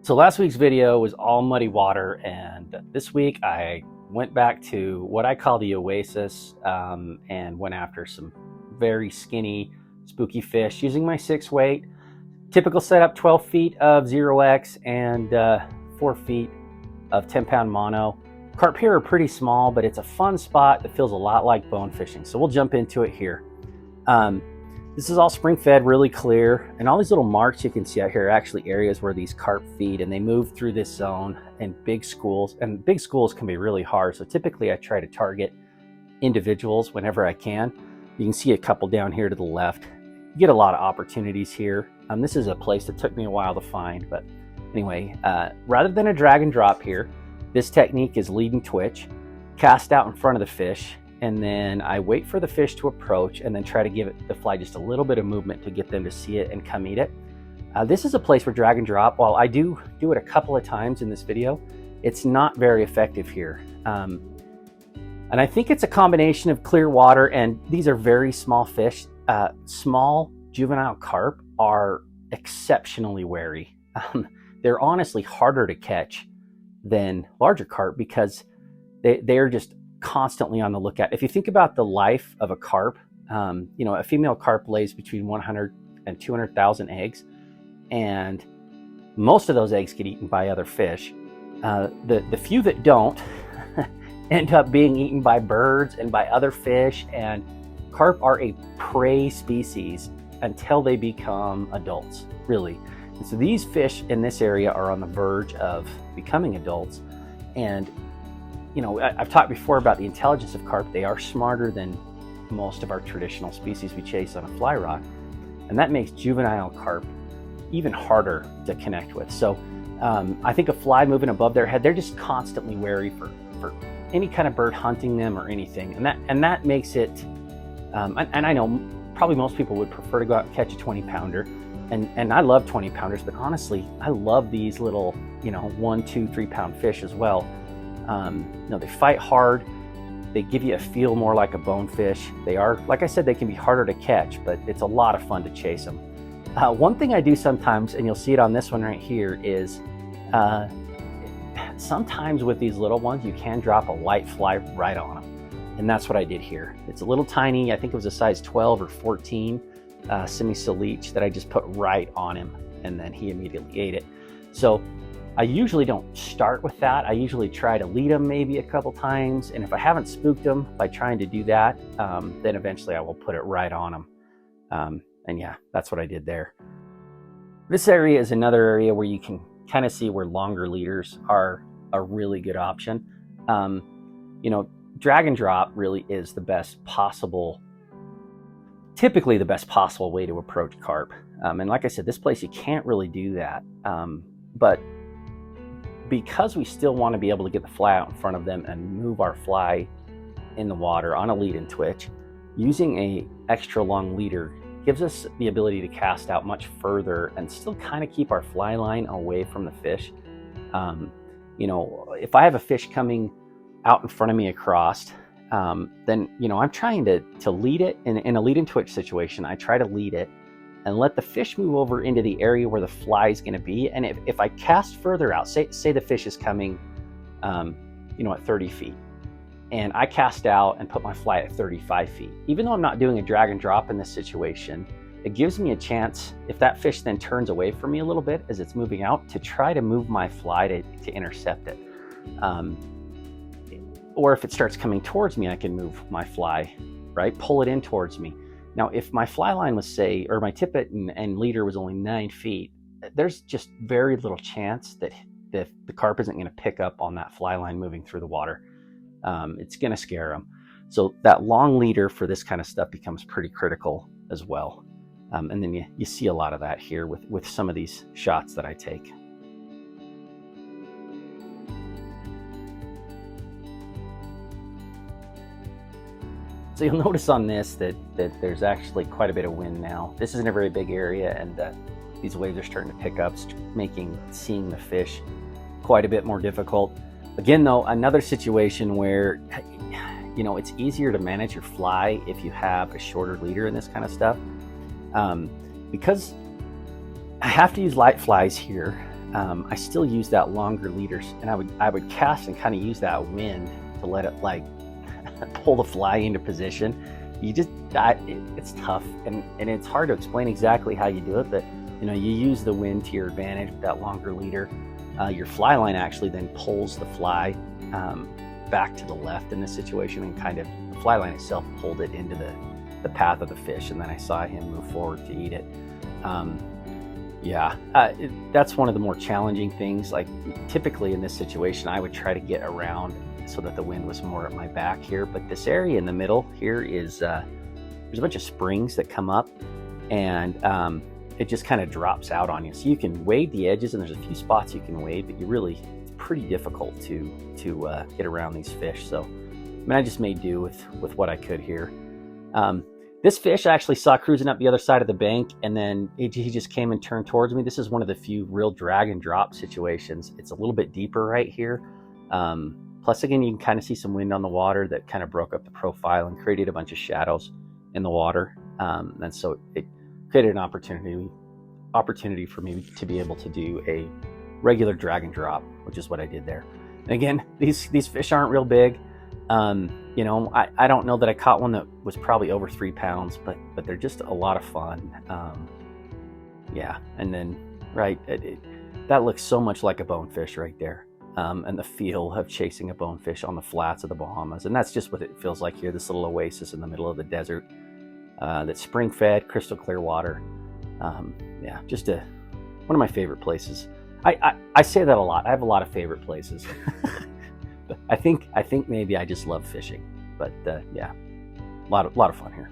So last week's video was all muddy water, and this week I went back to what I call the oasis and went after some very skinny, spooky fish using my 6 weight. Typical setup: 12 feet of 0X and 4 feet of 10-pound mono. Carp here are pretty small, but it's a fun spot that feels a lot like bone fishing. So we'll jump into it here. This is all spring fed, really clear, and all these little marks you can see out here are actually areas where these carp feed, and they move through this zone in big schools, and big schools can be really hard. So typically I try to target individuals whenever I can. You can see a couple down here to the left. You get a lot of opportunities here. This is a place that took me a while to find, but anyway, rather than a drag and drop here, this technique is lead and twitch, cast out in front of the fish, and then I wait for the fish to approach and then try to give the fly just a little bit of movement to get them to see it and come eat it. This is a place where drag and drop, while I do it a couple of times in this video, it's not very effective here. And I think it's a combination of clear water, and these are very small fish. Small juvenile carp are exceptionally wary. They're honestly harder to catch than larger carp because they're just constantly on the lookout. If you think about the life of a carp, a female carp lays between 100 and 200,000 eggs, and most of those eggs get eaten by other fish. The few that don't end up being eaten by birds and by other fish, and carp are a prey species until they become adults, really. And so these fish in this area are on the verge of becoming adults, and I've talked before about the intelligence of carp. They are smarter than most of our traditional species we chase on a fly rod, and that makes juvenile carp even harder to connect with. So I think a fly moving above their head, they're just constantly wary for any kind of bird hunting them or anything, and that makes it. And I know probably most people would prefer to go out and catch a 20-pounder, and I love 20-pounders, but honestly, I love these little 1, 2, 3-pound fish as well. They fight hard. They give you a feel more like a bonefish. They are, like I said, they can be harder to catch, but it's a lot of fun to chase them. One thing I do sometimes, and you'll see it on this one right here, is sometimes with these little ones, you can drop a light fly right on them. And that's what I did here. It's a little tiny, I think it was a size 12 or 14 semi-leech that I just put right on him, and then he immediately ate it. So I usually don't start with that. I usually try to lead them maybe a couple times, and if I haven't spooked them by trying to do that, then eventually I will put it right on them. And yeah, that's what I did there. This area is another area where you can kind of see where longer leaders are a really good option. Drag and drop really is typically the best possible way to approach carp. And like I said, this place you can't really do that. But because we still want to be able to get the fly out in front of them and move our fly in the water on a lead and twitch, using a extra long leader gives us the ability to cast out much further and still kind of keep our fly line away from the fish. If I have a fish coming out in front of me across, then I'm trying to lead it in a lead and twitch situation. I try to lead it and let the fish move over into the area where the fly is going to be. And if I cast further out, say the fish is coming at 30 feet, and I cast out and put my fly at 35 feet, even though I'm not doing a drag and drop in this situation, it gives me a chance, if that fish then turns away from me a little bit as it's moving out, to try to move my fly to intercept it. Or if it starts coming towards me, I can move my fly, right? Pull it in towards me. Now, if my fly line was, or my tippet and leader was only 9 feet, there's just very little chance that the carp isn't going to pick up on that fly line moving through the water. It's going to scare them. So that long leader for this kind of stuff becomes pretty critical as well. And then you see a lot of that here with some of these shots that I take. So you'll notice on this that there's actually quite a bit of wind now. This isn't a very big area, and these waves are starting to pick up, making seeing the fish quite a bit more difficult. Again, though, another situation where it's easier to manage your fly if you have a shorter leader and this kind of stuff. Because I have to use light flies here, I still use that longer leader, and I would cast and kind of use that wind to let it like pull the fly into position. It's tough, and it's hard to explain exactly how you do it, but you use the wind to your advantage with that longer leader. Your fly line actually then pulls the fly back to the left in this situation, and kind of the fly line itself pulled it into the path of the fish, and then I saw him move forward to eat it. That's one of the more challenging things. Like typically in this situation, I would try to get around so that the wind was more at my back here. But this area in the middle here is there's a bunch of springs that come up, and it just kind of drops out on you. So you can wade the edges, and there's a few spots you can wade, but it's pretty difficult to get around these fish. So I just made do with what I could here. This fish I actually saw cruising up the other side of the bank, and then he just came and turned towards me. This is one of the few real drag and drop situations. It's a little bit deeper right here. Plus, again, you can kind of see some wind on the water that kind of broke up the profile and created a bunch of shadows in the water. And so it created an opportunity for me to be able to do a regular drag and drop, which is what I did there. And again, these fish aren't real big. I don't know that I caught one that was probably over 3 pounds, but they're just a lot of fun. And then that looks so much like a bonefish right there. And the feel of chasing a bonefish on the flats of the Bahamas. And that's just what it feels like here, this little oasis in the middle of the desert that's spring-fed, crystal clear water. Just one of my favorite places. I say that a lot. I have a lot of favorite places. I think maybe I just love fishing, but a lot of fun here.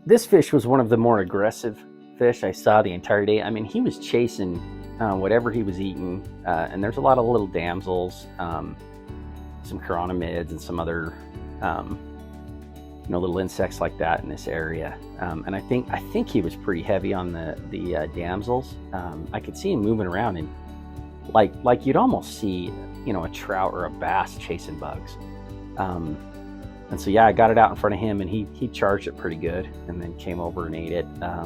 This fish was one of the more aggressive fish I saw the entire day. I mean, he was chasing whatever he was eating, and there's a lot of little damsels, some chironomids, and some other little insects like that in this area. And I think he was pretty heavy on the damsels. I could see him moving around, and like you'd almost see a trout or a bass chasing bugs. And so I got it out in front of him, and he charged it pretty good, and then came over and ate it.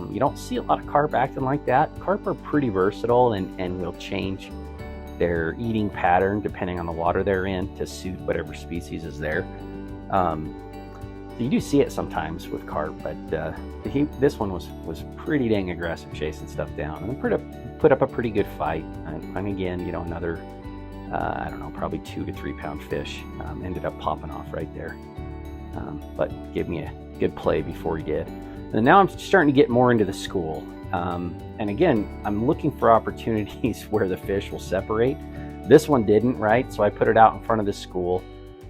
You don't see a lot of carp acting like that. Carp are pretty versatile and will change their eating pattern depending on the water they're in to suit whatever species is there. So you do see it sometimes with carp, but this one was pretty dang aggressive, chasing stuff down, and put up a pretty good fight. And again, another probably 2 to 3 pound fish ended up popping off right there. But gave me a good play before he did. And now I'm starting to get more into the school. And again, I'm looking for opportunities where the fish will separate. This one didn't, right? So I put it out in front of the school.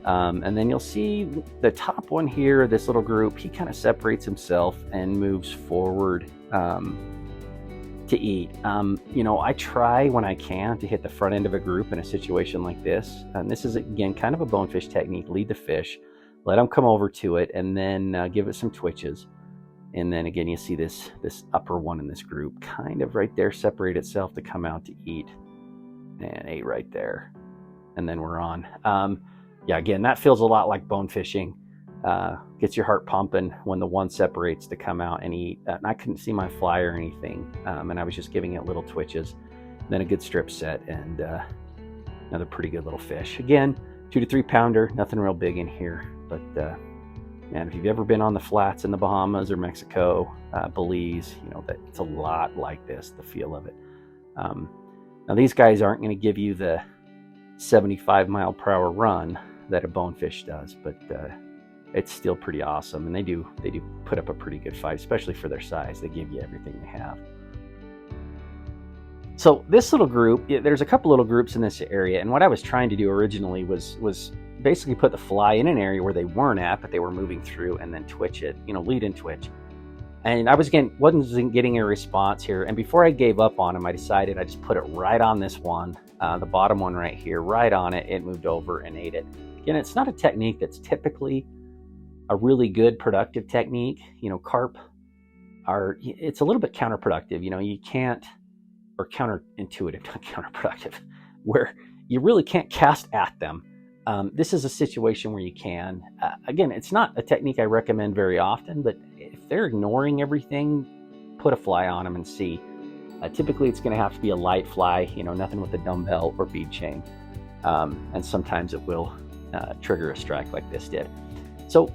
And then you'll see the top one here, this little group, he kind of separates himself and moves forward to eat. I try when I can to hit the front end of a group in a situation like this. And this is, again, kind of a bonefish technique. Lead the fish. Let them come over to it, and then give it some twitches. And then again, you see this upper one in this group kind of right there separate itself to come out to eat, and ate right there. And then we're on. Again, that feels a lot like bone fishing. Gets your heart pumping when the one separates to come out and eat. And I couldn't see my fly or anything, and I was just giving it little twitches. Then a good strip set, and another pretty good little fish. Again, 2 to 3 pounder, nothing real big in here. But man, if you've ever been on the flats in the Bahamas or Mexico, Belize, that it's a lot like this, the feel of it. Now these guys aren't going to give you the 75 mile per hour run that a bonefish does, but it's still pretty awesome. And they do put up a pretty good fight, especially for their size. They give you everything they have. So this little group, there's a couple little groups in this area, and what I was trying to do originally was basically put the fly in an area where they weren't at, but they were moving through, and then twitch it, lead and twitch. And I wasn't getting a response here. And before I gave up on him, I decided I just put it right on this one, the bottom one right here, right on it. It moved over and ate it. Again, it's not a technique that's typically a really good productive technique. Carp it's a little bit counterproductive. You can't, or counterintuitive, not counterproductive, where you really can't cast at them. This is a situation where you can. Again, it's not a technique I recommend very often, but if they're ignoring everything, put a fly on them and see. Typically, it's going to have to be a light fly, nothing with a dumbbell or bead chain. And sometimes it will trigger a strike like this did. So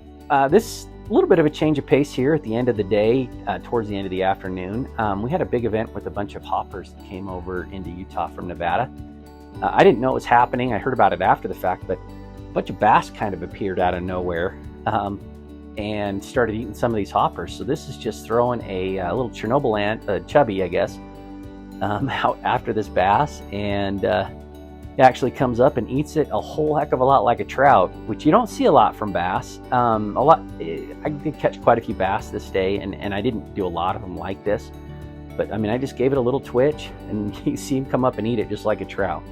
this a little bit of a change of pace here at the end of the day, towards the end of the afternoon. We had a big event with a bunch of hoppers that came over into Utah from Nevada. I didn't know it was happening. I heard about it after the fact, but a bunch of bass kind of appeared out of nowhere and started eating some of these hoppers. So this is just throwing a little Chernobyl ant, chubby, I guess, out after this bass, and it actually comes up and eats it a whole heck of a lot like a trout, which you don't see a lot from bass. I did catch quite a few bass this day, and I didn't do a lot of them like this. But I just gave it a little twitch, and you see him come up and eat it just like a trout.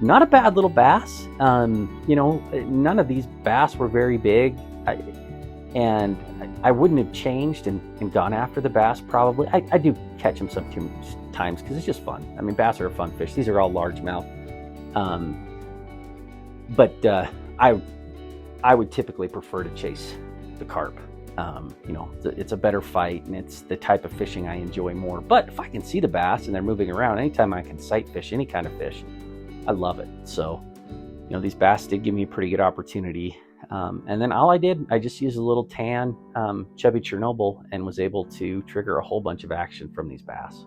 Not a bad little bass. None of these bass were very big, and I wouldn't have changed and gone after the bass probably. I do catch them sometimes because it's just fun. Bass are a fun fish. These are all largemouth. But I would typically prefer to chase the carp. It's a better fight, and it's the type of fishing I enjoy more. But if I can see the bass and they're moving around, anytime I can sight fish any kind of fish, I love it. So, these bass did give me a pretty good opportunity. And then all I just used a little tan, chubby Chernobyl, and was able to trigger a whole bunch of action from these bass.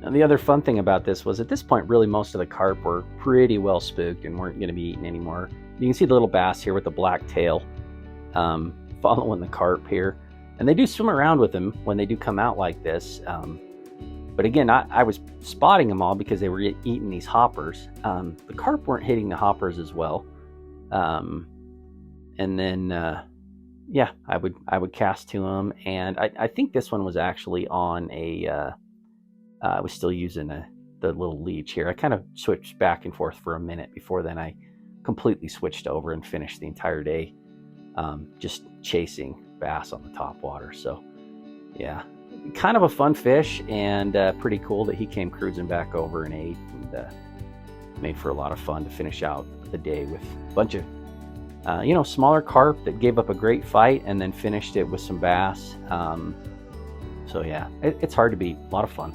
Now, the other fun thing about this was at this point, really most of the carp were pretty well spooked and weren't going to be eaten anymore. You can see the little bass here with the black tail following the carp here. And they do swim around with them when they do come out like this. But again, I was spotting them all because they were eating these hoppers. The carp weren't hitting the hoppers as well. And then, I would cast to them. And I think this one was actually on I was still using the little leech here. I kind of switched back and forth for a minute before then I completely switched over and finished the entire day just chasing bass on the Topwater. So yeah, kind of a fun fish, and pretty cool that he came cruising back over and ate, and made for a lot of fun to finish out the day with a bunch of smaller carp that gave up a great fight and then finished it with some bass. So yeah, it's hard to beat. A lot of fun.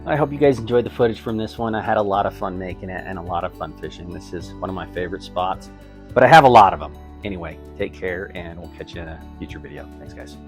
I hope you guys enjoyed the footage from this one. I had a lot of fun making it and a lot of fun fishing. This is one of my favorite spots, but I have a lot of them. Anyway, take care and we'll catch you in a future video. Thanks, guys.